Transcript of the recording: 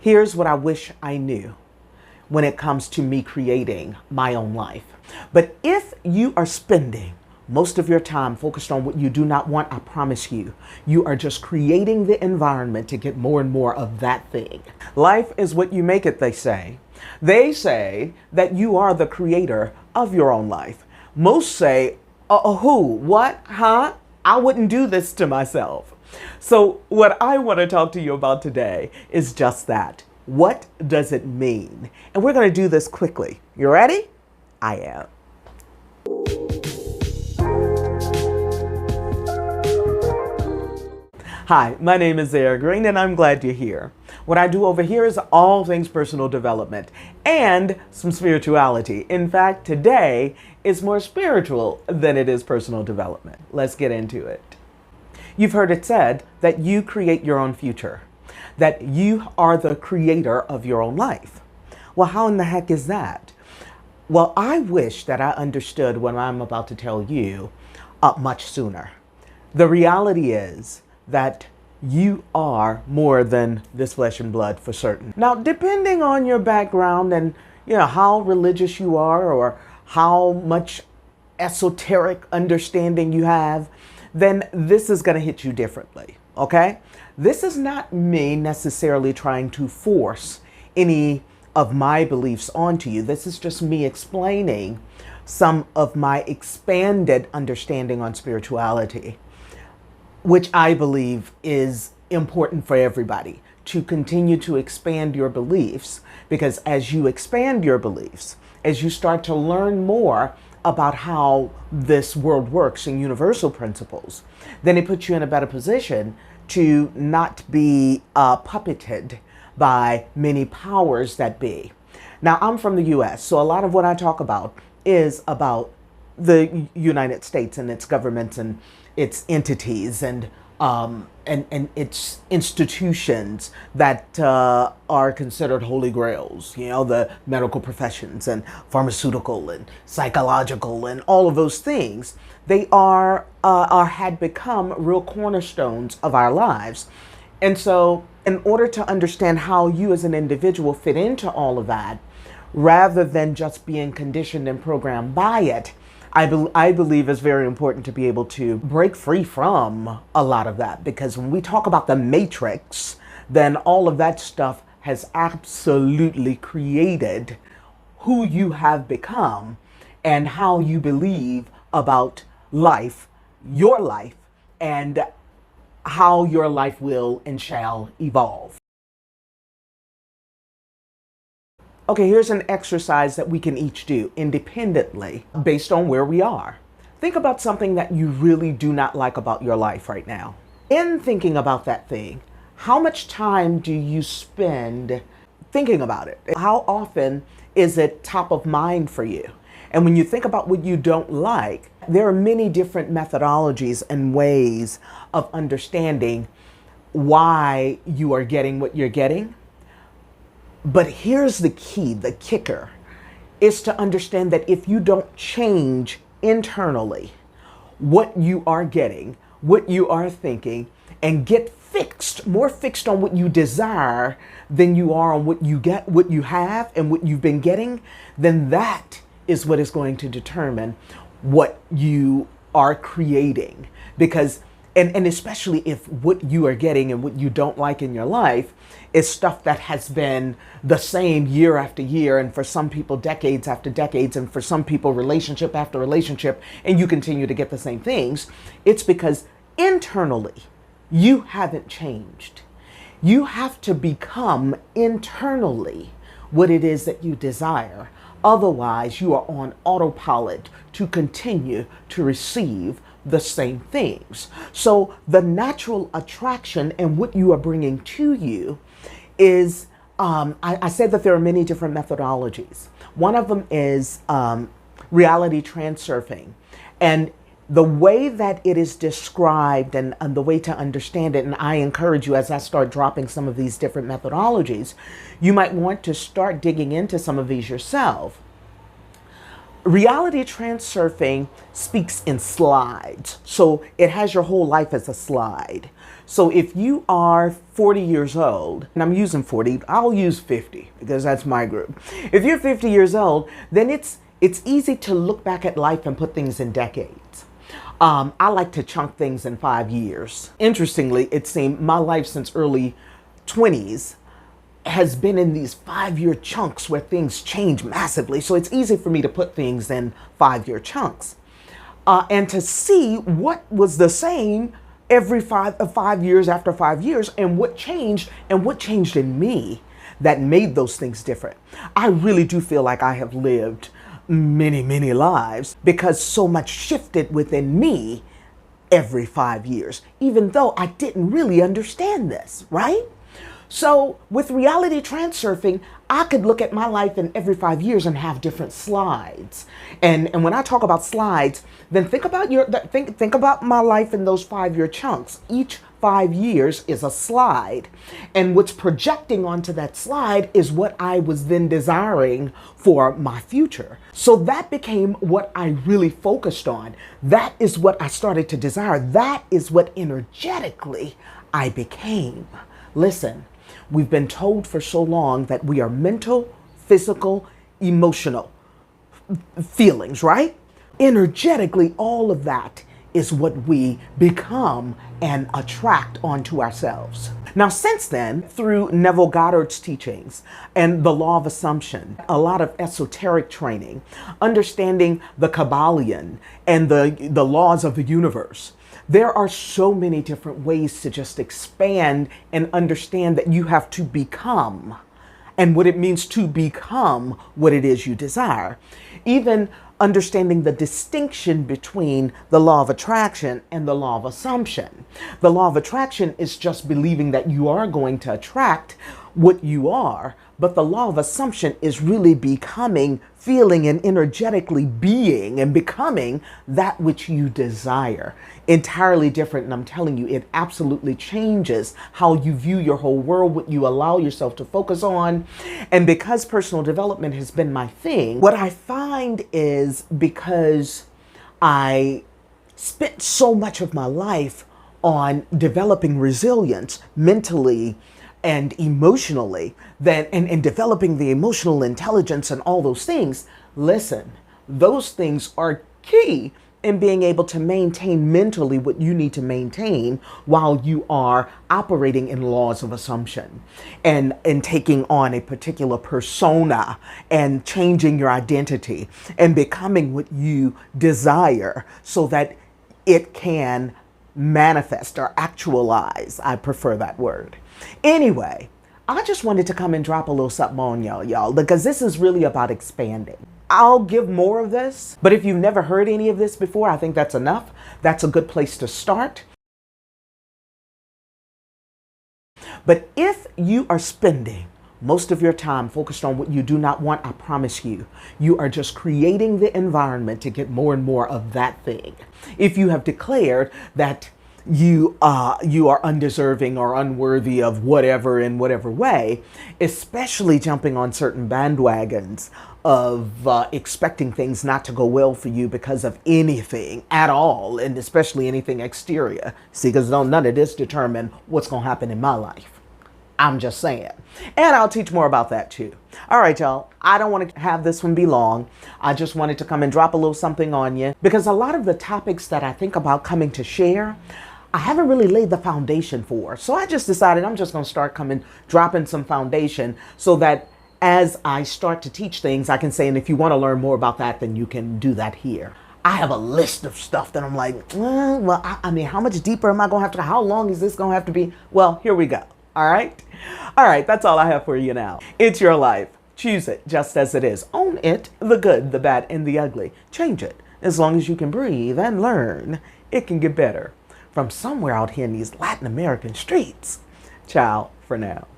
Here's what I wish I knew when it comes to me creating my own life. But if you are spending most of your time focused on what you do not want, I promise you, you are just creating the environment to get more and more of that thing. Life is what you make it, they say. They say that you are the creator of your own life. Most say, who? What? Huh? I wouldn't do this to myself. So what I want to talk to you about today is just that. What does it mean? And we're going to do this quickly. You ready? I am. Hi, my name is Zara Green and I'm glad you're here. What I do over here is all things personal development and some spirituality. In fact, today is more spiritual than it is personal development. Let's get into it. You've heard it said that you create your own future, that you are the creator of your own life. Well, how in the heck is that? Well, I wish that I understood what I'm about to tell you much sooner. The reality is that you are more than this flesh and blood for certain. Now, depending on your background and how religious you are or how much esoteric understanding you have, then this is going to hit you differently, okay? This is not me necessarily trying to force any of my beliefs onto you. This is just me explaining some of my expanded understanding on spirituality, which I believe is important for everybody to continue to expand your beliefs, because as you expand your beliefs, as you start to learn more about how this world works and universal principles, then it puts you in a better position to not be puppeted by many powers that be. Now, I'm from the US, so a lot of what I talk about is about the United States and its governments and its entities and its institutions that are considered holy grails, the medical professions and pharmaceutical and psychological and all of those things. They had become real cornerstones of our lives. And so in order to understand how you as an individual fit into all of that, rather than just being conditioned and programmed by it, I believe it's very important to be able to break free from a lot of that, because when we talk about the matrix, then all of that stuff has absolutely created who you have become and how you believe about life, and how your life will and shall evolve. Okay, here's an exercise that we can each do independently based on where we are. Think about something that you really do not like about your life right now. In thinking about that thing, how much time do you spend thinking about it? How often is it top of mind for you? And when you think about what you don't like, there are many different methodologies and ways of understanding why you are getting what you're getting. But here's the key, the kicker, is to understand that if you don't change internally what you are getting, what you are thinking, and get more fixed on what you desire than you are on what you get, what you have, and what you've been getting, then that is what is going to determine what you are creating. Because And especially if what you are getting and what you don't like in your life is stuff that has been the same year after year, and for some people decades after decades, and for some people relationship after relationship, and you continue to get the same things, it's because internally you haven't changed. You have to become internally what it is that you desire. Otherwise, you are on autopilot to continue to receive the same things. So the natural attraction and what you are bringing to you is, I said that there are many different methodologies. One of them is reality transurfing. And the way that it is described and the way to understand it, and I encourage you as I start dropping some of these different methodologies, you might want to start digging into some of these yourself. Reality transurfing speaks in slides. So it has your whole life as a slide. So if you are 40 years old, and I'm using 40, I'll use 50 because that's my group. If you're 50 years old, then it's easy to look back at life and put things in decades. I like to chunk things in 5 years. Interestingly, it seemed my life since early 20s has been in these 5-year chunks where things change massively. So it's easy for me to put things in 5-year chunks. And to see what was the same every 5 years after 5 years and what changed in me that made those things different. I really do feel like I have lived many, many lives because so much shifted within me every 5 years, even though I didn't really understand this, right? So with reality transurfing, I could look at my life in every 5 years and have different slides. And when I talk about slides, then think about my life in those 5-year chunks. Each 5 years is a slide. And what's projecting onto that slide is what I was then desiring for my future. So that became what I really focused on. That is what I started to desire. That is what energetically I became. Listen. We've been told for so long that we are mental, physical, emotional feelings, right? Energetically, all of that is what we become and attract onto ourselves. Now, since then, through Neville Goddard's teachings and the law of assumption, a lot of esoteric training, understanding the Kabbalion and the laws of the universe, there are so many different ways to just expand and understand that you have to become and what it means to become what it is you desire. Even understanding the distinction between the law of attraction and the law of assumption. The law of attraction is just believing that you are going to attract what you are, but the law of assumption is really becoming, feeling, and energetically being and becoming that which you desire. Entirely different, and I'm telling you, it absolutely changes how you view your whole world, what you allow yourself to focus on. And because personal development has been my thing, what I find is because I spent so much of my life on developing resilience mentally and emotionally, and developing the emotional intelligence and all those things, listen, those things are key in being able to maintain mentally what you need to maintain while you are operating in laws of assumption and taking on a particular persona and changing your identity and becoming what you desire so that it can manifest or actualize. I prefer that word. Anyway, I just wanted to come and drop a little something on y'all, because this is really about expanding. I'll give more of this, but if you've never heard any of this before, I think that's enough. That's a good place to start. But if you are spending most of your time focused on what you do not want, I promise you, you are just creating the environment to get more and more of that thing. If you have declared that you are undeserving or unworthy of whatever in whatever way, especially jumping on certain bandwagons of expecting things not to go well for you because of anything at all, and especially anything exterior. See, because none of this determine what's going to happen in my life. I'm just saying. And I'll teach more about that too. All right, y'all. I don't want to have this one be long. I just wanted to come and drop a little something on you because a lot of the topics that I think about coming to share, I haven't really laid the foundation for. So I just decided I'm just going to start dropping some foundation so that as I start to teach things, I can say, and if you want to learn more about that, then you can do that here. I have a list of stuff that I'm like, I mean, how much deeper am I going to have to, how long is this going to have to be? Well, here we go. All right. All right. That's all I have for you now. It's your life. Choose it just as it is. Own it, the good, the bad, and the ugly. Change it. As long as you can breathe and learn, it can get better. From somewhere out here in these Latin American streets. Ciao for now.